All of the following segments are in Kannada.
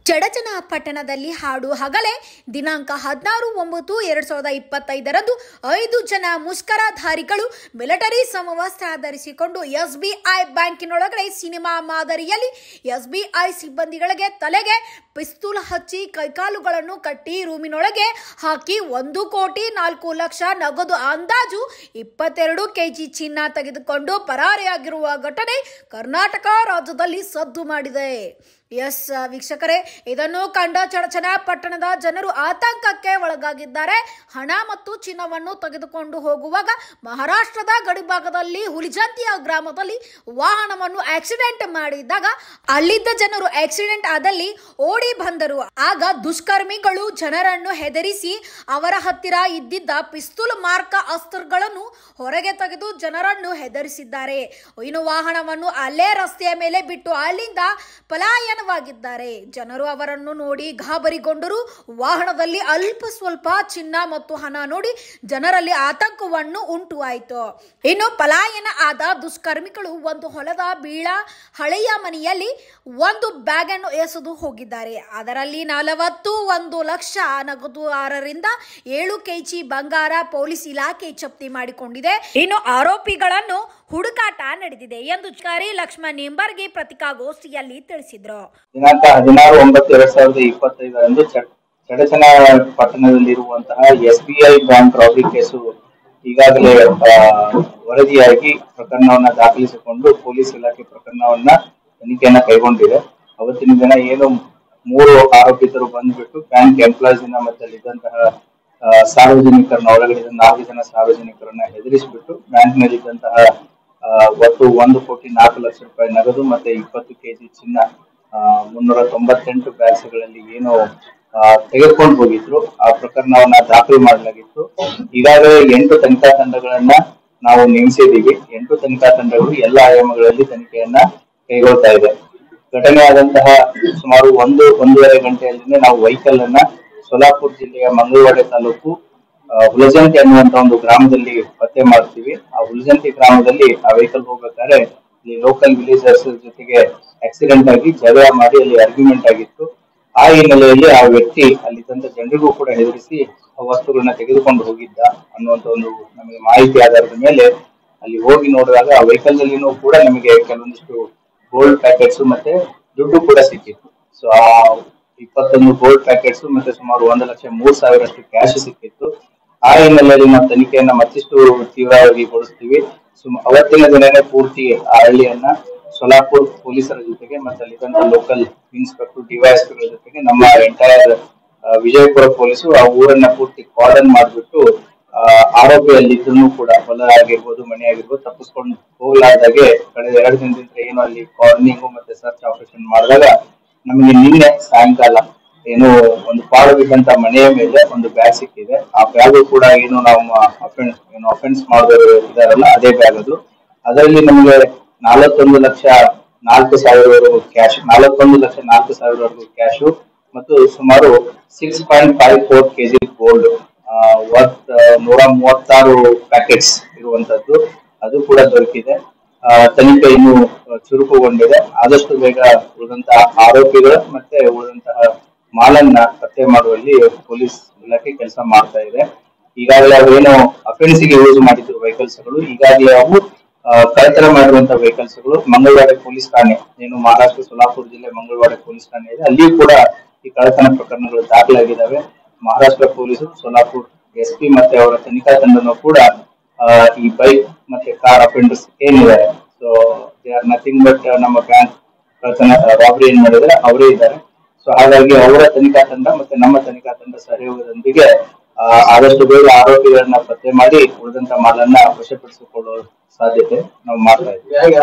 ಚಡಚಣ ಪಟ್ಟಣದಲ್ಲಿ ಹಾಡು ಹಗಲೇ ದಿನಾಂಕ 16/9/2025 5 ಜನ ಮುಷ್ಕರಧಾರಿಗಳು ಮಿಲಿಟರಿ ಸಮವಸ್ತ್ರ ಧರಿಸಿಕೊಂಡು ಎಸ್ಬಿಐ ಬ್ಯಾಂಕಿನೊಳಗಡೆ ಸಿನಿಮಾ ಮಾದರಿಯಲ್ಲಿ ಎಸ್ಬಿಐ ಸಿಬ್ಬಂದಿಗಳಿಗೆ ತಲೆಗೆ ಪಿಸ್ತೂಲ್ ಹಚ್ಚಿ ಕೈಕಾಲುಗಳನ್ನು ಕಟ್ಟಿ ರೂಮಿನೊಳಗೆ ಹಾಕಿ 1,04,00,000 ನಗದು ಅಂದಾಜು 22 ಕೆಜಿ ಚಿನ್ನ ತೆಗೆದುಕೊಂಡು ಪರಾರಿಯಾಗಿರುವ ಘಟನೆ ಕರ್ನಾಟಕ ರಾಜ್ಯದಲ್ಲಿ ಸದ್ದು ಮಾಡಿದೆ. ಎಸ್ ವೀಕ್ಷಕರೇ, ಇದನ್ನು ಕಂಡ ಚಡಚಣ ಪಟ್ಟಣದ ಜನರು ಆತಂಕಕ್ಕೆ ಒಳಗಾಗಿದ್ದಾರೆ. ಹಣ ಮತ್ತು ಚಿನ್ನವನ್ನು ತೆಗೆದುಕೊಂಡು ಹೋಗುವಾಗ ಮಹಾರಾಷ್ಟ್ರದ ಗಡಿಭಾಗದಲ್ಲಿ ಹುಲಿಜಂತಿಯ ಗ್ರಾಮದಲ್ಲಿ ವಾಹನವನ್ನು ಆಕ್ಸಿಡೆಂಟ್ ಮಾಡಿದಾಗ ಅಲ್ಲಿದ್ದ ಜನರು ಆಕ್ಸಿಡೆಂಟ್ ಆದಲ್ಲಿ ಓಡಿ ಬಂದರು. ಆಗ ದುಷ್ಕರ್ಮಿಗಳು ಜನರನ್ನು ಹೆದರಿಸಿ ಅವರ ಹತ್ತಿರ ಇದ್ದಿದ್ದ ಪಿಸ್ತೂಲ್ ಮಾರ್ಕ ಅಸ್ತ್ರಗಳನ್ನು ಹೊರಗೆ ತೆಗೆದು ಜನರನ್ನು ಹೆದರಿಸಿದ್ದಾರೆ. ಇನ್ನು ವಾಹನವನ್ನು ಅಲ್ಲೇ ರಸ್ತೆಯ ಮೇಲೆ ಬಿಟ್ಟು ಅಲ್ಲಿಂದ ಪಲಾಯನವಾಗಿದ್ದಾರೆ. ಜನರು ಅವರನ್ನು ನೋಡಿ ಗಾಬರಿಗೊಂಡರು. ವಾಹನದಲ್ಲಿ ಅಲ್ಪ ಸ್ವಲ್ಪ ಚಿನ್ನ ಮತ್ತು ಹಣ ನೋಡಿ ಜನರಲ್ಲಿ ಆತಂಕವನ್ನು ಉಂಟು ಆಯಿತು. ಇನ್ನು ಪಲಾಯನ ಆದ ದುಷ್ಕರ್ಮಿಗಳು ಒಂದು ಹೊಲದ ಬೀಳ ಹಳೆಯ ಮನೆಯಲ್ಲಿ ಒಂದು ಬ್ಯಾಗ್ ಅನ್ನು ಎಸೆದು ಹೋಗಿದ್ದಾರೆ. ಅದರಲ್ಲಿ 41 ಲಕ್ಷ ನಗದು 6ರಿಂದ 7 ಕೆಜಿ ಬಂಗಾರ ಪೊಲೀಸ್ ಇಲಾಖೆ ಜಪ್ತಿ ಮಾಡಿಕೊಂಡಿದೆ. ಇನ್ನು ಆರೋಪಿಗಳನ್ನು ಹುಡುಕಾಟ ನಡೆದಿದೆ ಎಂದು ಅಧಿಕಾರಿ ಲಕ್ಷ್ಮಣ್ ನಿಂಬರ್ಗಿ ಪತ್ರಿಕಾಗೋಷ್ಠಿಯಲ್ಲಿ ತಿಳಿಸಿದರು. ದಿನಾಂಕ 16/9/2025 ಚಡಚಣ ಪಟ್ಟಣದಲ್ಲಿರುವಂತಹ ಎಸ್ಬಿಐ ಬ್ಯಾಂಕ್ ರಾಬರಿ ಕೇಸು ಈಗಾಗಲೇ ವರದಿಯಾಗಿ ಪ್ರಕರಣವನ್ನ ದಾಖಲಿಸಿಕೊಂಡು ಪೊಲೀಸ್ ಇಲಾಖೆ ಪ್ರಕರಣವನ್ನ ತನಿಖೆಯನ್ನ ಕೈಗೊಂಡಿದೆ. ಅವತ್ತಿನ ದಿನ ಏನು 3 ಆರೋಪಿತರು ಬಂದ್ಬಿಟ್ಟು ಬ್ಯಾಂಕ್ ಎಂಪ್ಲಾಯೀಸ್ ಮತ್ತೆ ಅಲ್ಲಿದ್ದಂತಹ ಸಾರ್ವಜನಿಕರನ್ನ ಒಳಗಡೆ 4 ಜನ ಸಾರ್ವಜನಿಕರನ್ನ ಹೆದರಿಸಿಬಿಟ್ಟು ಬ್ಯಾಂಕ್ ನಲ್ಲಿದ್ದಂತಹ ಒಟ್ಟು 1,04,00,000 ರೂಪಾಯಿ ನಗದು ಮತ್ತೆ 20 ಕೆಜಿ ಚಿನ್ನ 398 ಬ್ಯಾಗ್ಸ್ಗಳಲ್ಲಿ ಏನು ತೆಗೆದುಕೊಂಡು ಹೋಗಿದ್ರು. ಆ ಪ್ರಕರಣವನ್ನ ದಾಖಲು ಮಾಡಲಾಗಿತ್ತು. ಈಗಾಗಲೇ 8 ತನಿಖಾ ತಂಡಗಳನ್ನ ನಾವು ನೇಮಿಸಿದ್ದೀವಿ. 8 ತನಿಖಾ ತಂಡಗಳು ಎಲ್ಲ ಆಯಾಮಗಳಲ್ಲಿ ತನಿಖೆಯನ್ನ ಕೈಗೊಳ್ತಾ ಇದೆ. ಘಟನೆ ಆದಂತಹ ಸುಮಾರು 1-1.5 ಗಂಟೆಯಲ್ಲಿನೇ ನಾವು ವೆಹಿಕಲ್ ಅನ್ನ ಸೋಲಾಪುರ ಜಿಲ್ಲೆಯ ಮಂಗಳವಾಡೆ ತಾಲೂಕು ಹುಲಜಂತಿ ಅನ್ನುವಂತ ಒಂದು ಗ್ರಾಮದಲ್ಲಿ ಪತ್ತೆ ಮಾಡ್ತೀವಿ. ಆ ಹುಲಜಂತಿ ಗ್ರಾಮದಲ್ಲಿ ಆ ವೆಹಿಕಲ್ ಹೋಗ್ಬೇಕಾದ್ರೆ ಇಲ್ಲಿ ಲೋಕಲ್ ವಿಲೇಜರ್ಸ್ ಜೊತೆಗೆ ಆಕ್ಸಿಡೆಂಟ್ ಆಗಿ ಜಗಳ ಮಾಡಿ ಅಲ್ಲಿ ಆರ್ಗ್ಯುಮೆಂಟ್ ಆಗಿತ್ತು. ಆ ಹಿನ್ನೆಲೆಯಲ್ಲಿ ಆ ವ್ಯಕ್ತಿ ಅಲ್ಲಿದ್ದಂತ ಜನರಿಗೂ ಕೂಡ ಹೆದರಿಸಿ ಆ ವಸ್ತುಗಳನ್ನ ತೆಗೆದುಕೊಂಡು ಹೋಗಿದ್ದ ಅನ್ನುವಂತ ಒಂದು ನಮಗೆ ಮಾಹಿತಿ ಆಧಾರದ ಮೇಲೆ ಅಲ್ಲಿ ಹೋಗಿ ನೋಡಿದಾಗ ಆ ವೆಹಿಕಲ್ ನಲ್ಲಿನೂ ಕೂಡ ನಮಗೆ ಕೆಲವೊಂದಿಷ್ಟು ಗೋಲ್ಡ್ ಪ್ಯಾಕೆಟ್ಸ್ ಮತ್ತೆ ದುಡ್ಡು ಕೂಡ ಸಿಕ್ಕಿತ್ತು. ಸೊ ಆ 21 ಗೋಲ್ಡ್ ಪ್ಯಾಕೆಟ್ಸ್ ಮತ್ತೆ ಸುಮಾರು 1,03,000 ಕ್ಯಾಶ್ ಸಿಕ್ಕಿತ್ತು. ಆ ಹಿನ್ನೆಲೆಯಲ್ಲಿ ನಾವು ತನಿಖೆಯನ್ನ ಮತ್ತಿಷ್ಟು ತೀವ್ರವಾಗಿ ಗೊಳಿಸ್ತೀವಿ. ಅವತ್ತಿನ ದಿನನೇ ಪೂರ್ತಿ ಆ ಹಳ್ಳಿಯನ್ನ ಸೋಲಾಪುರ್ ಪೊಲೀಸರ ಜೊತೆಗೆ ಮತ್ತೆ ಅಲ್ಲಿದ್ದಂತ ಲೋಕಲ್ ಇನ್ಸ್ಪೆಕ್ಟರ್ ಡಿವೈಎಸ್ಪಿಗಳ ಜೊತೆಗೆ ನಮ್ಮ ಎಂಟೈರ್ ವಿಜಯಪುರ ಪೊಲೀಸರು ಆ ಊರನ್ನ ಪೂರ್ತಿ ಕಾರ್ಡನ್ ಮಾಡಿಬಿಟ್ಟು ಆರೋಪಿ ಅಲ್ಲಿದ್ದನ್ನು ಕೂಡ ಹೊಲ ಆಗಿರ್ಬೋದು ಮನೆ ಆಗಿರ್ಬೋದು ತಪ್ಪಿಸ್ಕೊಂಡು ಹೋಗ್ಲಾರ್ದಾಗೆ ಕಳೆದ 2 ದಿನದಿಂದ ಏನು ಅಲ್ಲಿ ಕಾರ್ಡನಿಂಗು ಮತ್ತೆ ಸರ್ಚ್ ಆಪರೇಷನ್ ಮಾಡಿದಾಗ ನಮಗೆ ನಿನ್ನೆ ಸಾಯಂಕಾಲ ಏನು ಒಂದು ಪಾಳು ಬಿದ್ದಂತ ಮನೆಯ ಮೇಲೆ ಒಂದು ಬ್ಯಾಗ್ ಸಿಕ್ಕಿದೆ. ಆ ಬ್ಯಾಗ್ ಕೂಡ ಏನು ನಾವು ಅಫೆನ್ಸ್ ಮಾಡಿದವರು ಇದಾರಲ್ಲ ಅದೇ ಬ್ಯಾಗ್ ಅದು. ಅದರಲ್ಲಿ ನಮಗೆ 41,04,000 ಕ್ಯಾಶ್ 41,04,000 ಕ್ಯಾಶು ಮತ್ತು ಸುಮಾರು 6.54 ಕೆಜಿ ಗೋಲ್ಡ್ 136 ಪ್ಯಾಕೆಟ್ಸ್ ಇರುವಂತದ್ದು ಅದು ಕೂಡ ದೊರಕಿದೆ. ತನಿಖೆ ಇನ್ನು ಚುರುಕುಗೊಂಡಿದೆ. ಆದಷ್ಟು ಬೇಗ ಉಳಿದಂತಹ ಆರೋಪಿಗಳು ಮತ್ತೆ ಉಳಿದಂತಹ ಮಾಲನ್ನ ಪತ್ತೆ ಮಾಡುವಲ್ಲಿ ಪೊಲೀಸ್ ಇಲಾಖೆ ಕೆಲಸ ಮಾಡ್ತಾ ಇದೆ. ಈಗಾಗಲೇ ಅವೇನು ಅಫೆನ್ಸ್ಗೆ ಯೂಸ್ ಮಾಡಿದ್ರು ವೆಹಿಕಲ್ಸ್ಗಳು ಈಗಾಗಲೇ ಅವು ಕಳ್ಳತನ ಮಾಡಿರುವಂತಹ ವೆಹಿಕಲ್ಸ್ಗಳು ಮಂಗಳವಾಡೆ ಪೊಲೀಸ್ ಠಾಣೆ ಏನು ಮಹಾರಾಷ್ಟ್ರ ಸೋಲಾಪುರ ಜಿಲ್ಲೆ ಮಂಗಳವಾಡೆ ಪೊಲೀಸ್ ಠಾಣೆ ಇದೆ ಅಲ್ಲಿಯೂ ಕೂಡ ಈ ಕಳ್ಳತನ ಪ್ರಕರಣಗಳು ದಾಖಲಾಗಿದ್ದಾವೆ. ಮಹಾರಾಷ್ಟ್ರ ಪೊಲೀಸರು ಸೋಲಾಪುರ್ ಎಸ್ಪಿ ಮತ್ತೆ ಅವರ ತನಿಖಾ ತಂಡನೂ ಕೂಡ ಈ ಬೈಕ್ ಮತ್ತೆ ಕಾರ್ ಅಫೆಂಡರ್ಸ್ ಏನಿದ್ದಾರೆ so they are nothing but ನಮ್ಮ ಬ್ಯಾಂಕ್ ಕಳ್ಳತನ ರಾಬರಿ ಏನ್ ಮಾಡಿದ್ರೆ ಅವರೇ ಇದ್ದಾರೆ. ಸೊ ಹಾಗಾಗಿ ಅವರ ತನಿಖಾ ತಂಡ ಮತ್ತೆ ನಮ್ಮ ತನಿಖಾ ತಂಡ ಸಹಯೋಗದೊಂದಿಗೆ ಆದಷ್ಟು ಬೇಗ ಆರೋಪಿಗಳನ್ನ ಪತ್ತೆ ಮಾಡಿ ಉಳಿದಂತ ಮಾಲನ್ನ ವಶಪಡಿಸಿಕೊಳ್ಳುವ ಸಾಧ್ಯತೆ ನಾವು ಮಾಡ್ತಾ ಇದ್ದೀವಿ.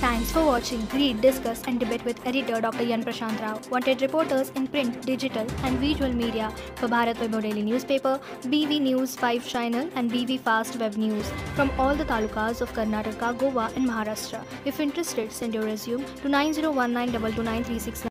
Thanks for watching. Read, discuss and debate with editor Dr. Yan Prashant Rao. Wanted reporters in print, digital and visual media for Bharat Vaibhav Daily Newspaper, BV News 5 Channel and BV Fast Web News from all the talukas of Karnataka, Goa and Maharashtra. If interested, send your resume to 9019229369.